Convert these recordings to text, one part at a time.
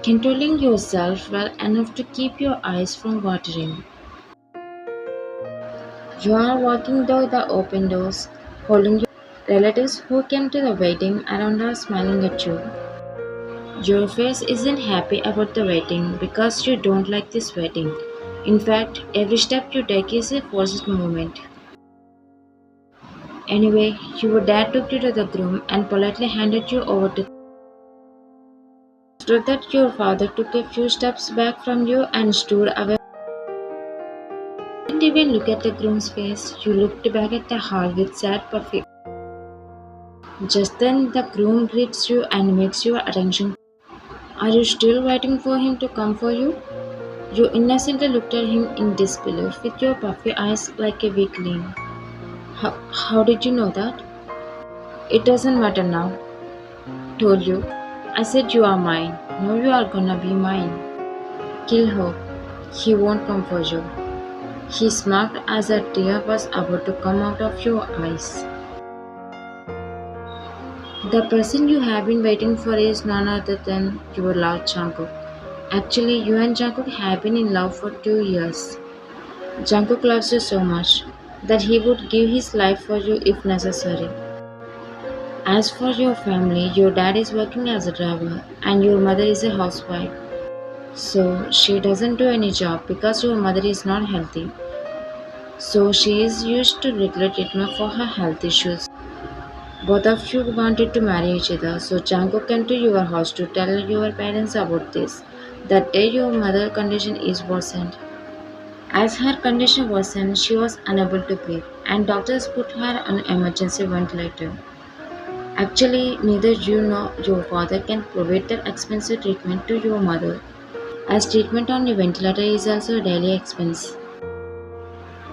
controlling yourself well enough to keep your eyes from watering. You are walking through the open doors, holding your relatives who came to the wedding around are smiling at you. Your face isn't happy about the wedding because you don't like this wedding. In fact, every step you take is a forced movement. Anyway, your dad took you to the groom and politely handed you over to. After that, your father took a few steps back from you and stood away. You didn't even look at the groom's face. You looked back at the hall with sad puffy. Just then, the groom greets you and makes your attention. Are you still waiting for him to come for you? You innocently looked at him in disbelief with your puffy eyes like a weakling. How did you know that? It doesn't matter now. Told you. I said you are mine. Now you are gonna be mine. Kill her. He won't come for you. He smirked as a tear was about to come out of your eyes. The person you have been waiting for is none other than your love Jungkook. Actually, you and Jungkook have been in love for 2 years. Jungkook loves you so much that he would give his life for you if necessary. As for your family, your dad is working as a driver and your mother is a housewife. So she doesn't do any job because your mother is not healthy. So she is used to regular treatment for her health issues. Both of you wanted to marry each other, so Jungkook came to your house to tell your parents about this. That day your mother's condition is worsened. As her condition worsened, she was unable to breathe, and doctors put her on emergency ventilator. Actually, neither you nor your father can provide that expensive treatment to your mother, as treatment on a ventilator is also a daily expense.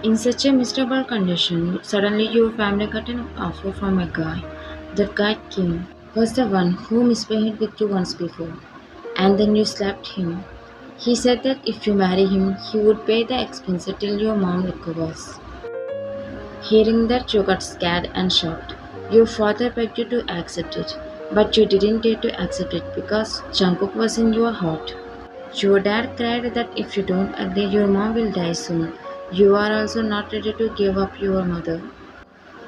In such a miserable condition, suddenly your family got an offer from a guy. That guy Kim was the one who misbehaved with you once before, and then you slapped him. He said that if you marry him, he would pay the expense till your mom recovers. Hearing that, you got scared and shocked. Your father begged you to accept it, but you didn't dare to accept it because Jungkook was in your heart. Your dad cried that if you don't agree, your mom will die soon. You are also not ready to give up your mother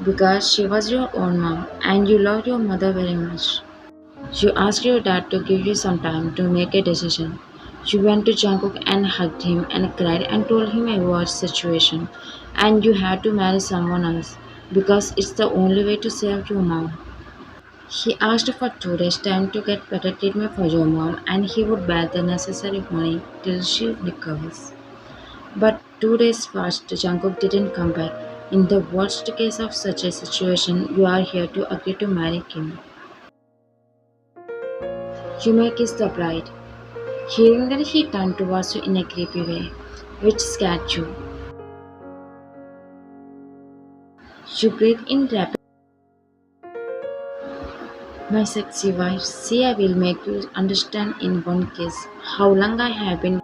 because she was your own mom and you love your mother very much. You asked your dad to give you some time to make a decision. You went to Jungkook and hugged him and cried and told him your situation and you had to marry someone else because it's the only way to save your mom. He asked for 2 days time to get better treatment for your mom and he would bear the necessary money till she recovers. But 2 days passed, Jungkook didn't come back. In the worst case of such a situation, you are here to agree to marry Kim. You may kiss the bride. Hearing that he turned towards you in a creepy way, which scared you. You breathed in rapidly. My sexy wife, see I will make you understand in one kiss how long I have been.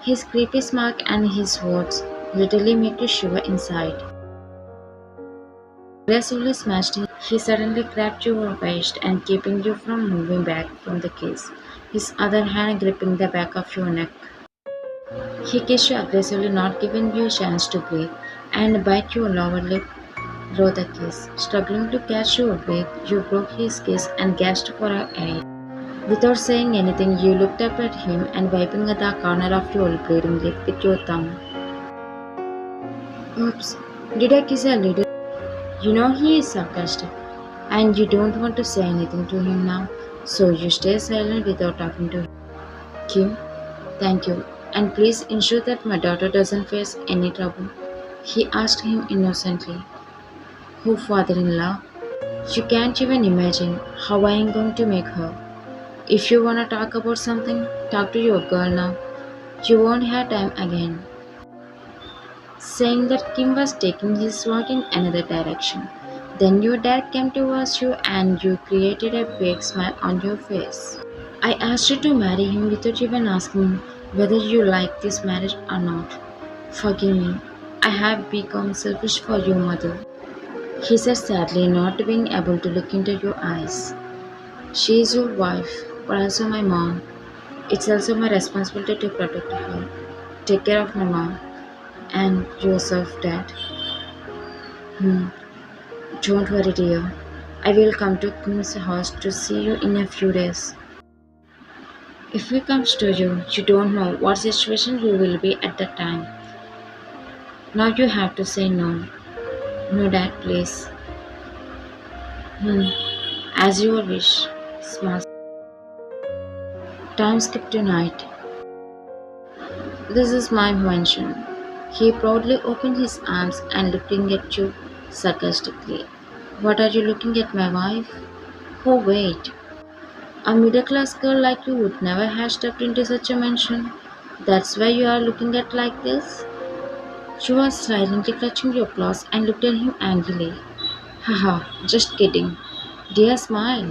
His creepy smirk and his words literally make you shiver inside. Aggressively smashed him, he suddenly grabbed your waist and keeping you from moving back from the kiss, his other hand gripping the back of your neck. He kissed you aggressively, not giving you a chance to breathe, and bite your lower lip through the kiss. Struggling to catch your breath, you broke his kiss and gasped for air. Without saying anything, you looked up at him and wiping at the corner of your bleeding lip with your thumb. Oops, did I kiss a little? You know he is sarcastic, and you don't want to say anything to him now, so you stay silent without talking to him. Kim, thank you, and please ensure that my daughter doesn't face any trouble. He asked him innocently. Who, father-in-law? You can't even imagine how I am going to make her. If you wanna talk about something, talk to your girl now. You won't have time again. Saying that Kim was taking his walk in another direction. Then your dad came towards you and you created a big smile on your face. I asked you to marry him without even asking whether you like this marriage or not. Forgive me, I have become selfish for your mother. He said sadly, not being able to look into your eyes. She is your wife, but also my mom. It's also my responsibility to protect her. Take care of my mom and yourself, Dad. Hmm. Don't worry, dear. I will come to Kim's house to see you in a few days. If he comes to you, you don't know what situation you will be at that time. Now you have to say no. No, Dad, please. Hmm. As your wish. Smart. Time skip tonight. This is my invention. He proudly opened his arms and looking at you sarcastically. What are you looking at, my wife? Oh, wait. A middle class girl like you would never have stepped into such a mansion. That's why you are looking at like this? She was silently clutching your claws and looked at him angrily. Haha, just kidding. Dear smile.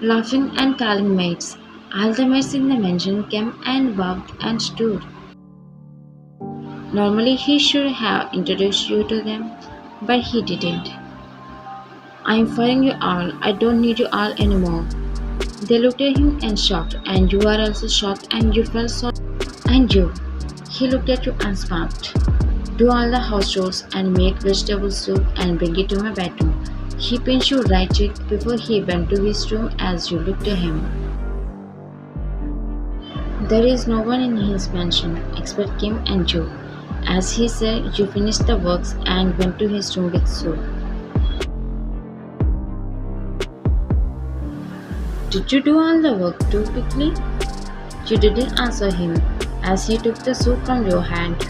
Laughing and calling mates. All the maids in the mansion came and bowed and stood. Normally he should have introduced you to them, but he didn't. I'm firing you all. I don't need you all anymore. They looked at him and shocked, and you are also shocked, and you felt so. And you. He looked at you and smirked. Do all the house chores and make vegetable soup and bring it to my bedroom. He pinched your right cheek before he went to his room as you looked at him. There is no one in his mansion except Kim and you. As he said, you finished the works and went to his room with soup. Did you do all the work too quickly? You didn't answer him as he took the soup from your hand.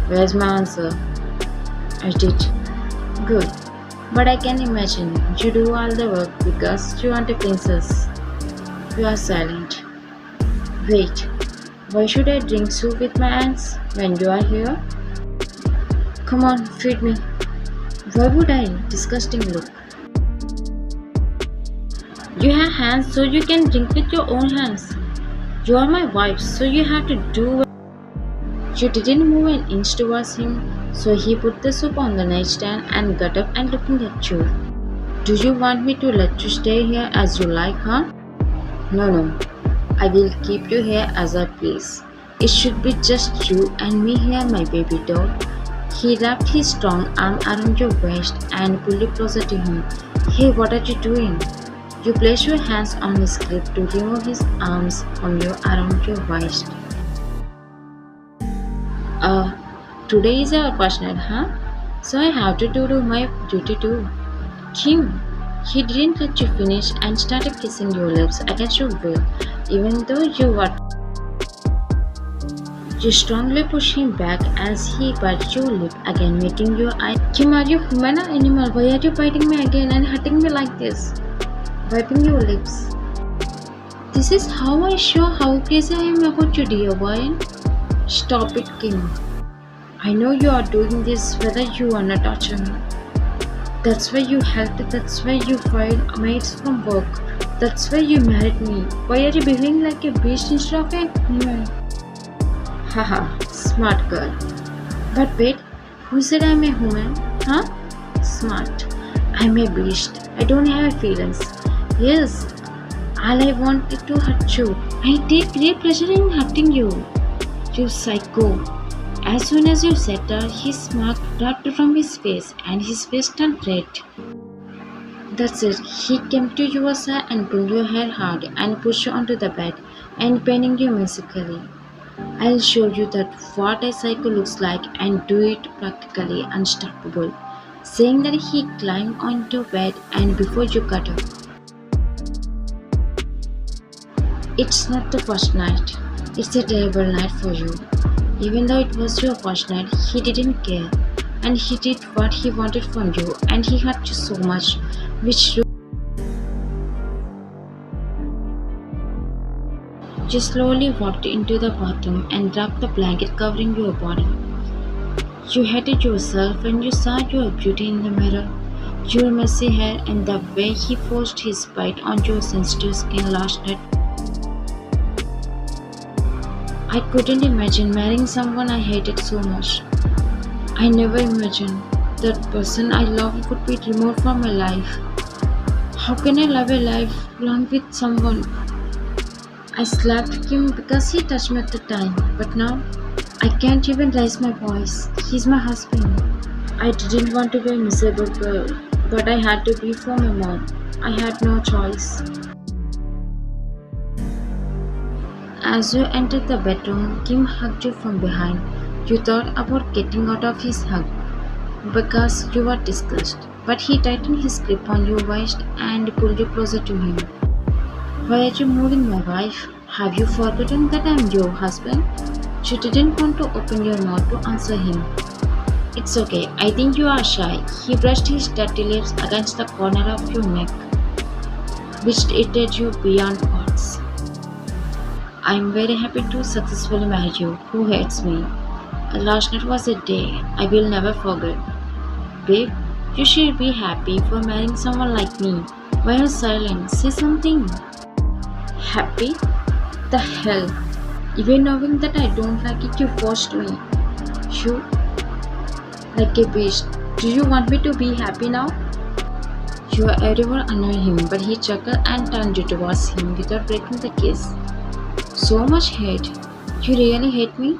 Where's my answer? I did. Good. But I can imagine you do all the work because you want a princess. You are silent. Wait. Why should I drink soup with my hands when you are here? Come on, feed me. Why would I? Disgusting look. You have hands so you can drink with your own hands. You are my wife, so you have to do. You didn't move an inch towards him, so he put the soup on the nightstand and got up and looking at you. Do you want me to let you stay here as you like, huh? No. I will keep you here as I please. It should be just you and me here, my baby doll. He wrapped his strong arm around your waist and pulled you closer to him. Hey, what are you doing? You place your hands on his grip to remove his arms from you around your waist. Today is our first night, huh? So I have to do my duty too. Kim, he didn't let you finish and started kissing your lips against your will, even though you were. You strongly pushed him back as he bit your lip again, making your eyes. Kim, are you human or animal? Why are you biting me again and hurting me like this? Wiping your lips. This is how I show how crazy I am about you, dear boy. Stop it, Kim. I know you are doing this whether you wanna torture me. That's why you helped, that's why you fired maids from work. That's why you married me. Why are you behaving like a beast instead of a human? Haha, smart girl. But wait, who said I'm a human? Huh? Smart. I'm a beast. I don't have feelings. Yes, all I want is to hurt you. I take great pleasure in hurting you. You psycho. As soon as you said that, his smirk dropped from his face and his face turned red. That's it. He came to your side and pulled your hair hard and pushed you onto the bed and pinning you musically. I'll show you that what a psycho looks like and do it practically unstoppable. Saying that he climbed onto bed and before you got up. It's not the first night. It's a terrible night for you. Even though it was your first night, he didn't care. And he did what he wanted from you and he hurt you so much, which you slowly walked into the bathroom and dropped the blanket covering your body. You hated yourself and you saw your beauty in the mirror. Your messy hair and the way he forced his bite on your sensitive skin last night. I couldn't imagine marrying someone I hated so much. I never imagined that person I love would be removed from my life. How can I love a life long with someone I slapped Kim because he touched me at the time, but now I can't even raise my voice. He's my husband. I didn't want to be a miserable girl, but I had to be for my mom. I had no choice. As you entered the bedroom, Kim hugged you from behind. You thought about getting out of his hug because you were disgusted, but he tightened his grip on your waist and pulled you closer to him. Why are you moving, my wife? Have you forgotten that I'm your husband? She didn't want to open your mouth to answer him. It's okay, I think you are shy. He brushed his dirty lips against the corner of your neck, which irritated you beyond words. I'm very happy to successfully marry you. Who hates me? Last night was a day I will never forget. Babe, you should be happy for marrying someone like me. Why are you silent? Say something. Happy? The hell? Even knowing that I don't like it, you forced me. You, like a beast. Do you want me to be happy now? You ever annoy him, but he chuckled and turned you towards him without breaking the kiss. So much hate. You really hate me?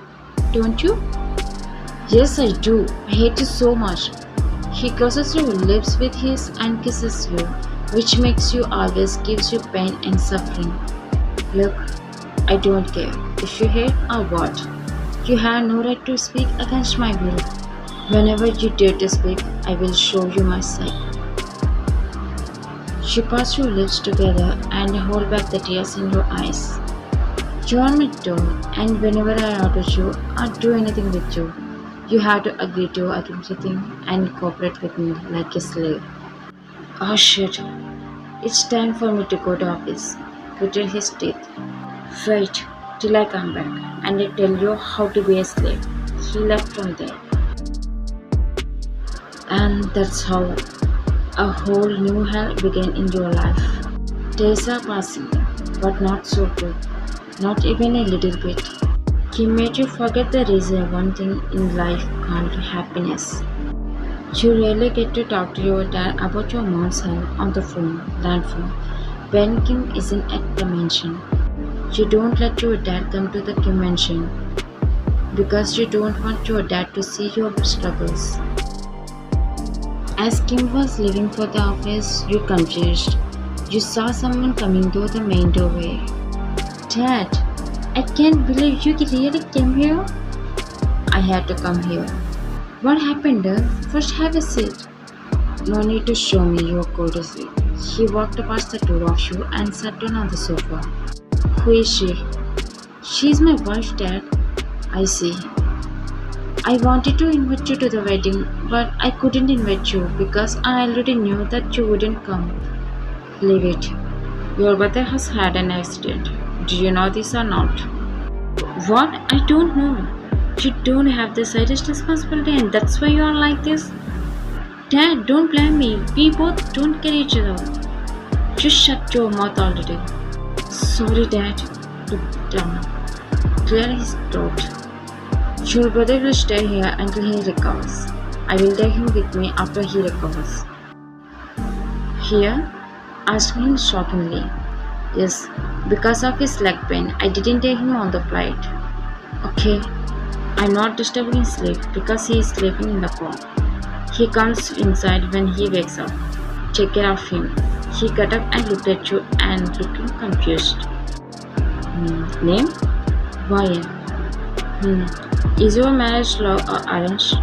Don't you? Yes, I do. I hate you so much. He closes your lips with his and kisses you, which makes you always gives you pain and suffering. Look, I don't care if you hate or what. You have no right to speak against my will. Whenever you dare to speak, I will show you my side. She passed your lips together and hold back the tears in your eyes. You are my doll, and whenever I order you or do anything with you, you have to agree to everything and cooperate with me like a slave. Oh shit, it's time for me to go to office. Gritted his teeth. Wait till I come back and I tell you how to be a slave. He left from there. And that's how a whole new hell began in your life. Days are passing, but not so good. Not even a little bit. He made you forget the reason one thing in life called happiness. You rarely get to talk to your dad about your mom's health on the landphone, when Kim isn't at the mansion. You don't let your dad come to the convention because you don't want your dad to see your struggles. As Kim was leaving for the office, you confused. You saw someone coming through the main doorway. Dad, I can't believe you really came here. I had to come here. What happened, Dad? First have a seat. No need to show me your courtesy. He walked past the two of you and sat down on the sofa. Who is she? She's my wife, Dad. I see. I wanted to invite you to the wedding, but I couldn't invite you because I already knew that you wouldn't come. Leave it. Your brother has had an accident. Do you know this or not? What? I don't know. You don't have the slightest responsibility and that's why you are like this? Dad, don't blame me. We both don't care each other. Just shut your mouth already. Sorry, Dad. Look down. Clear his throat. Your brother will stay here until he recovers. I will take him with me after he recovers. Here? Asked him shockingly. Yes, because of his leg pain, I didn't take him on the flight. Okay, I'm not disturbing his sleep because he is sleeping in the car. He comes inside when he wakes up. Take care of him. He got up and looked at you and looking confused. Name? Why? Is your marriage love or arranged?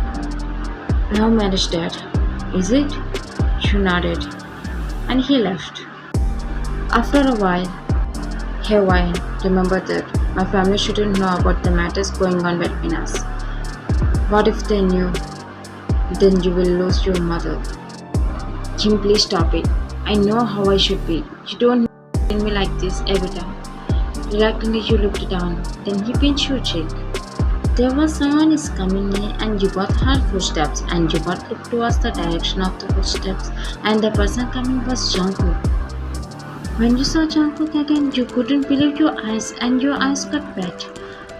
Love marriage, Dad. Is it? You nodded. And he left. After a while, hey Wine, remember that my family shouldn't know about the matters going on between us. What if they knew? Then you will lose your mother. Kim, please stop it. I know how I should be. You don't need to tell me like this every time. Reluctantly, you looked down. Then he pinched your cheek. There was someone is coming near and you both heard footsteps and you both looked towards the direction of the footsteps and the person coming was Jungkook. When you saw Jungkook again, you couldn't believe your eyes and your eyes got wet.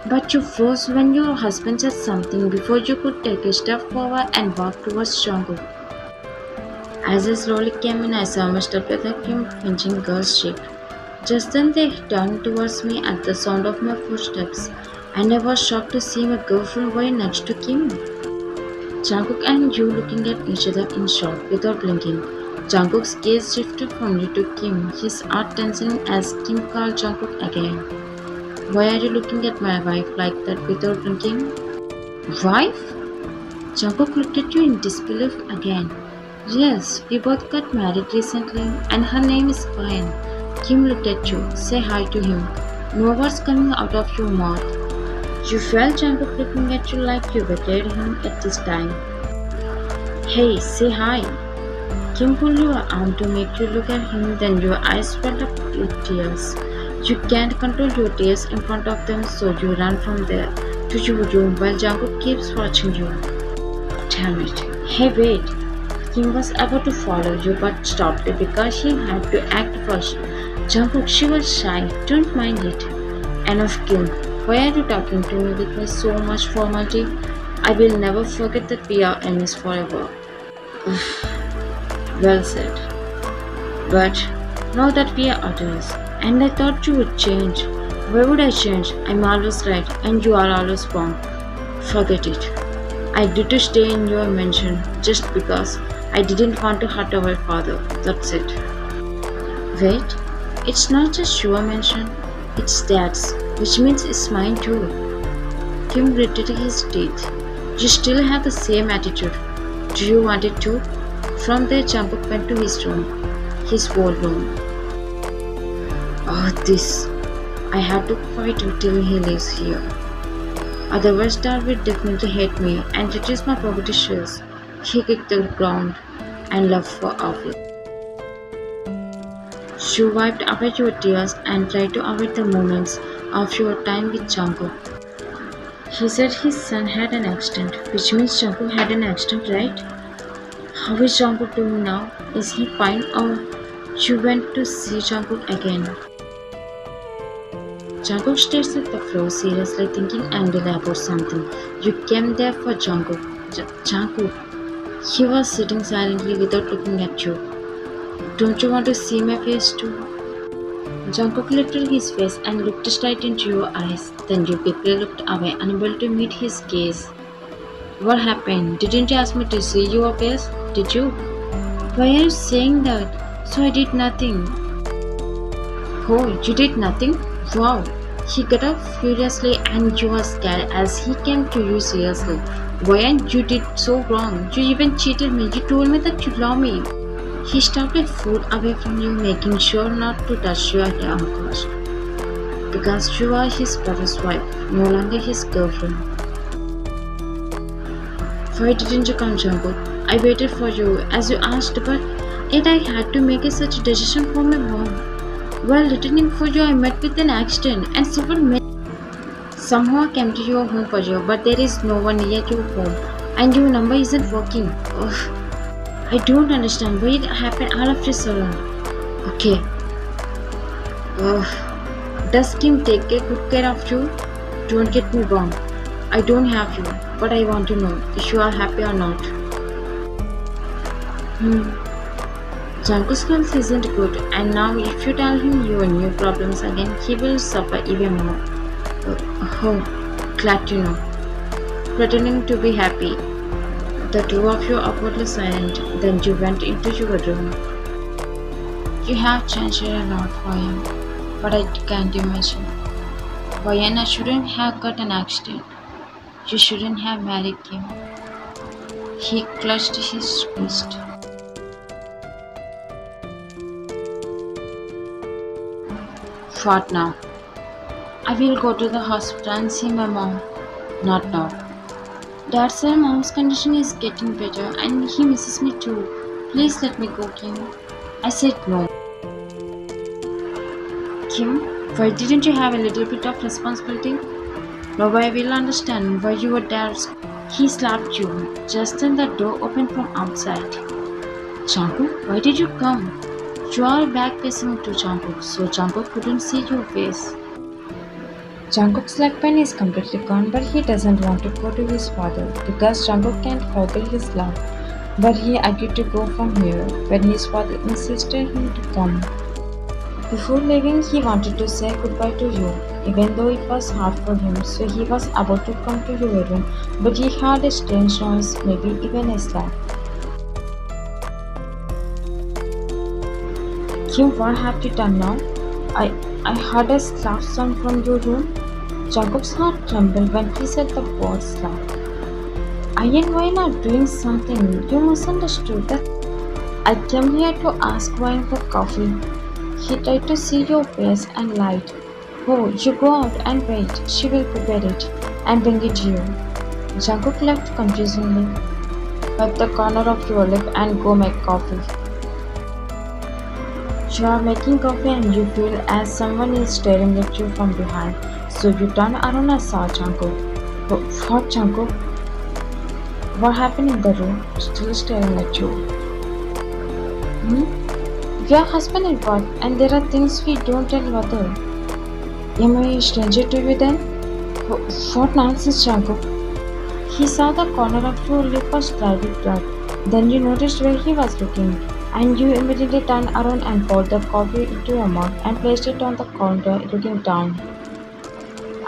But you froze when your husband said something before you could take a step forward and walk towards Jungkook. As I slowly came in, I saw Mr. Kim pinching girl's cheek. Just then they turned towards me at the sound of my footsteps, and I was shocked to see my girlfriend right next to Kim. Jungkook and you looking at each other in shock without blinking. Jungkook's gaze shifted from me to Kim, his heart tensing as Kim called Jungkook again. Why are you looking at my wife like that without blinking? Wife? Jungkook looked at you in disbelief again. Yes, we both got married recently and her name is Fine. Kim looked at you. Say hi to him. No words coming out of your mouth. You felt Jungkook looking at you like you betrayed him at this time. Hey, say hi. Kim pulled your arm to make you look at him, then your eyes filled up with tears. You can't control your tears in front of them, so you run from there to your room while Jungkook keeps watching you. Damn it. Hey, wait. Kim was about to follow you but stopped because she had to act first. Jungkook, she was shy. Don't mind it. Enough, Kim. Why are you talking to me with me so much formality? I will never forget that we are enemies forever. Well said. But now that we are adults, and I thought you would change. Why would I change? I'm always right and you are always wrong. Forget it. I agreed to stay in your mansion just because I didn't want to hurt our father. That's it. Wait, it's not just your mansion, it's Dad's, which means it's mine too. Kim gritted his teeth. You still have the same attitude. Do you want it too? From there, Jungkook went to his room, his whole room. Oh, this. I have to fight until he lives here. Otherwise, Dad will definitely hate me and reduce my property shares. He kicked the ground and left for office. She wiped away your tears and tried to avoid the moments of your time with Jungkook. He said his son had an accident, which means Jungkook had an accident, right? How is Jungkook doing now? Is he fine or you went to see Jungkook again? Jungkook stares at the floor seriously thinking angrily about something. You came there for Jungkook. Jungkook. He was sitting silently without looking at you. Don't you want to see my face too? Jungkook lifted his face and looked straight into your eyes. Then you quickly looked away, unable to meet his gaze. What happened? Didn't you ask me to see your face? Did you? Why are you saying that? So I did nothing. Oh, you did nothing? Wow. He got up furiously and you were scared as he came to you seriously. Why you did so wrong? You even cheated me. You told me that you love me. He stopped a foot away from you, making sure not to touch you at your cost. Because you are his brother's wife, no longer his girlfriend. Why didn't you come, Jungkook? I waited for you as you asked, but yet I had to make such a decision for my mom. While returning for you, I met with an accident and suffered many. Somehow I came to your home for you, but there is no one near your home, and your number isn't working. Ugh. I don't understand why it happened all of a sudden. Okay. Does Kim take a good care of you? Don't get me wrong. I don't have you, but I want to know if you are happy or not. Jungkook's health isn't good, and now if you tell him your new problems again, he will suffer even more. Glad to know. Pretending to be happy. The two of you awkwardly silent, then you went into your room. You have changed a lot for him, but I can't imagine. Vayana shouldn't have got an accident. You shouldn't have married him. He clutched his wrist. What now? I will go to the hospital and see my mom. Not now. Dad said mom's condition is getting better and he misses me too. Please let me go, Kim. I said no. Kim, why didn't you have a little bit of responsibility? Now I will understand why you were there. He slapped you. Just then the door opened from outside. Jungkook, why did you come? You are back facing to Jungkook, so Jungkook couldn't see your face. Jungkook's leg pain is completely gone, but he doesn't want to go to his father because Jungkook can't forget his love. But he agreed to go from here when his father insisted him to come. Before leaving, he wanted to say goodbye to you, even though it was hard for him, so he was about to come to your room, but he heard a strange noise, maybe even a slap. Kim, what have you done now? I, I heard a slap sound from your room. Jungkook's heart trembled when he said the word slap. I and why not doing something? You misunderstood that. I came here to ask wine for coffee. He tried to see your face and lied. Oh, you go out and wait. She will prepare it and bring it to you. Jungkook left confusingly. Wipe the corner of your lip and go make coffee. You are making coffee and you feel as someone is staring at you from behind. So you turn around and saw Jungkook. What, Jungkook? What happened in the room? Still staring at you. We are husband and wife, and there are things we don't tell other. Am I a stranger to you then? What nonsense, Jungkook? He saw the corner of your lip was dry with blood. Then you noticed where he was looking, and you immediately turned around and poured the coffee into your mug and placed it on the counter, looking down.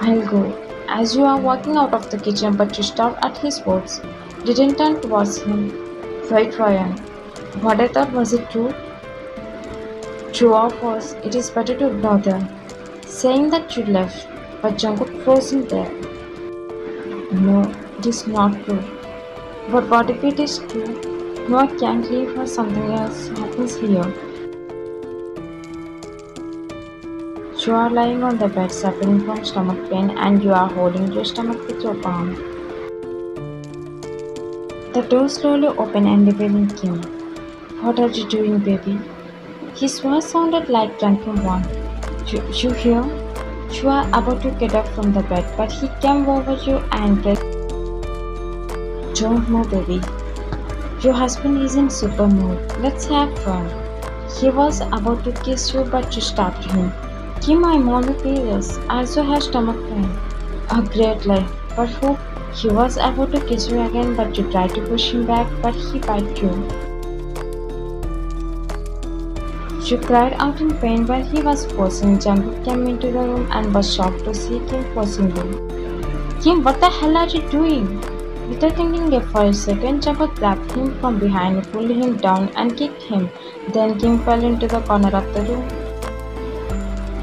I'll go. As you are walking out of the kitchen, but you stopped at his words, didn't turn towards him. Wait, Ryan. What I thought, was it true? True or false, it is better to ignore them. Saying that you left, but Jungkook froze him there. No, it is not true. But what if it is true? No, I can't leave or something else happens here. You are lying on the bed suffering from stomach pain and you are holding your stomach with your palm. The door slowly opened and revealed Kim. What are you doing, baby? His voice sounded like drunken one. You hear? You are about to get up from the bed, but he came over you and pressed. Don't move, baby. Your husband is in super mood. Let's have fun. He was about to kiss you, but you stopped him. Kim, I'm on the periods. I also have stomach pain. A great lie. But who? He was about to kiss you again, but you tried to push him back, but he bit you. She cried out in pain while he was forcing. Jungkook came into the room and was shocked to see Kim forcing you. Kim, what the hell are you doing? Without thinking for a second, Jungkook grabbed him from behind, pulled him down and kicked him. Then Kim fell into the corner of the room.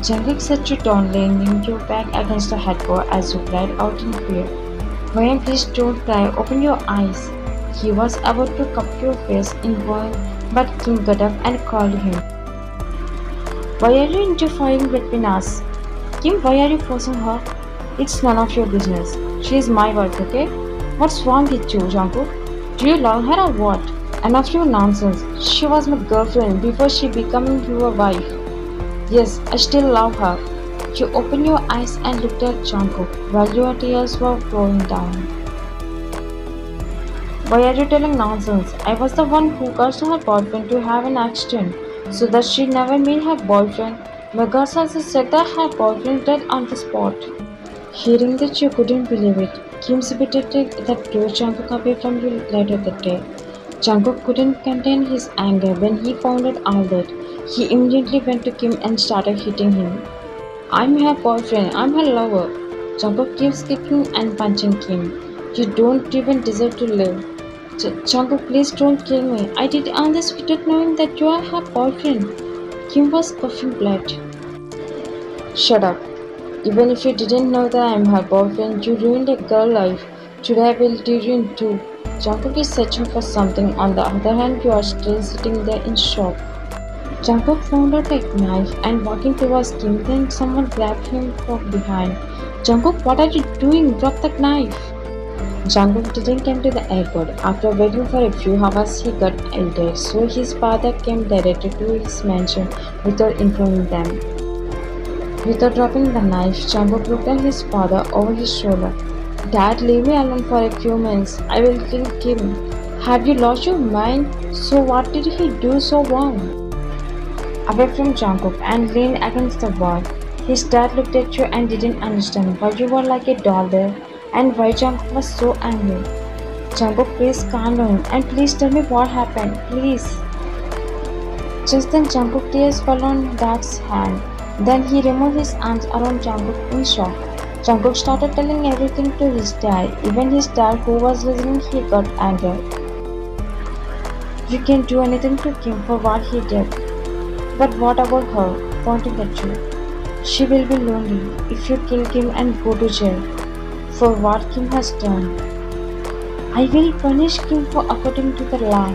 Jungkook set you down, leaning your back against the headboard as you cried out in fear. Ryan, please don't cry. Open your eyes. He was about to cup your face in boil, but Kim got up and called him. Why are you interfering between us? Kim, why are you forcing her? It's none of your business. She is my wife, okay? What's wrong with you, Jungkook? Do you love her or what? Enough your nonsense. She was my girlfriend before she becoming your wife. Yes, I still love her. You opened your eyes and looked at Jungkook while your tears were flowing down. Why are you telling nonsense? I was the one who caused her boyfriend to have an accident so that she never meet her boyfriend. Megasa said that her boyfriend died on the spot. Hearing that, you couldn't believe it. Kim repeatedly that drove Jungkook away from you later that day. Jungkook couldn't contain his anger when he found out all that. He immediately went to Kim and started hitting him. I'm her boyfriend, I'm her lover. Jungkook keeps kicking and punching Kim. You don't even deserve to live. Jungkook, please don't kill me. I did all this without knowing that you are her boyfriend. Kim was coughing blood. Shut up. Even if you didn't know that I'm her boyfriend, you ruined a girl's life. Today I will do you in two. Jungkook is searching for something. On the other hand, you are still sitting there in shock. Jungkook found out a knife and walking towards Kim, then someone grabbed him from behind. Jungkook, what are you doing? Drop that knife. Jungkook didn't come to the airport. After waiting for a few hours, he got elder, so his father came directly to his mansion without informing them. Without dropping the knife, Jungkook looked at his father over his shoulder. Dad, leave me alone for a few minutes. I will kill Kim. Have you lost your mind? So what did he do so wrong? Away from Jungkook and leaned against the wall. His dad looked at you and didn't understand why you were like a doll there and why Jungkook was so angry. Jungkook, please calm down and please tell me what happened, please. Just then Jungkook tears fell on Dad's hand. Then he removed his arms around Jungkook in shock. Jungkook started telling everything to his dad. Even his dad, who was listening, he got angry. You can't do anything to Kim for what he did. But what about her? Pointing at you. She will be lonely if you kill Kim and go to jail for what Kim has done. I will punish Kim for according to the law.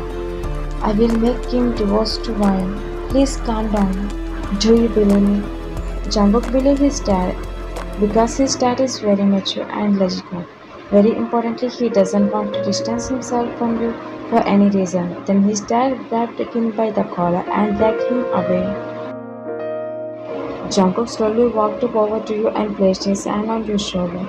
I will make Kim divorce to Ryan. Please calm down. Do you believe me? Jungkook believes his dad because his dad is very mature and legitimate. Very importantly, he doesn't want to distance himself from you for any reason. Then his dad grabbed him by the collar and dragged him away. Jungkook slowly walked up over to you and placed his hand on your shoulder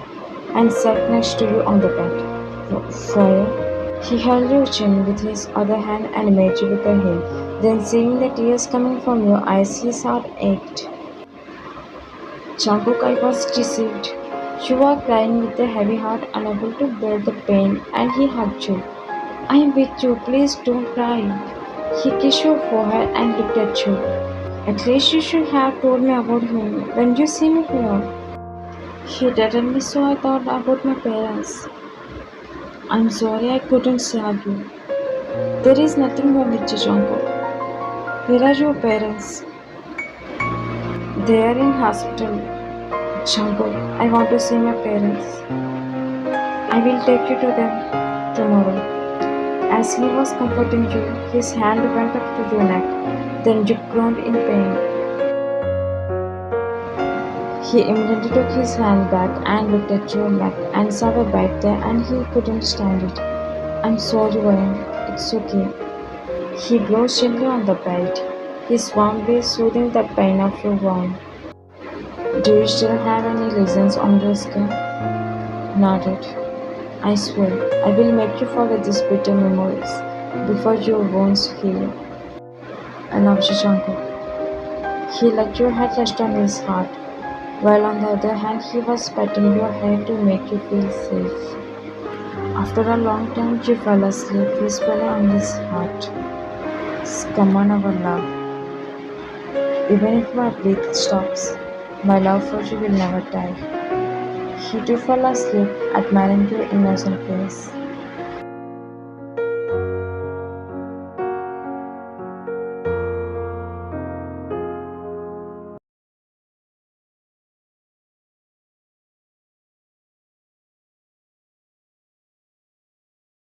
and sat next to you on the bed. Fire. He held your chin with his other hand and made you look at him. Then, seeing the tears coming from your eyes, his heart ached. Jungkook, I was deceived. You were crying with a heavy heart, unable to bear the pain, and he hugged you. I am with you, please don't cry. He kissed your forehead and looked at you. At least you should have told me about him when you see me here. He dated me, so I thought about my parents. I'm sorry I couldn't save you. There is nothing wrong with you, Jungkook. Where are your parents? They are in hospital. Jungkook, I want to see my parents. I will take you to them tomorrow. As he was comforting you, his hand went up to your neck. Then you groaned in pain. He immediately took his hand back and looked at your neck and saw a bite there and he couldn't stand it. I'm sorry, Ryan. It's okay. He blows gently on the bed, his warm breath soothing the pain of your wound. Do you still have any lesions on your skin? Not yet. I swear, I will make you forget these bitter memories before your wounds heal. I love you, Jungkook. He let your head rest on his heart, while on the other hand he was patting your hair to make you feel safe. After a long time you fell asleep peacefully on his heart. Come on, our love. Even if my breath stops, my love for you will never die. He too fell asleep, admiring your innocent face.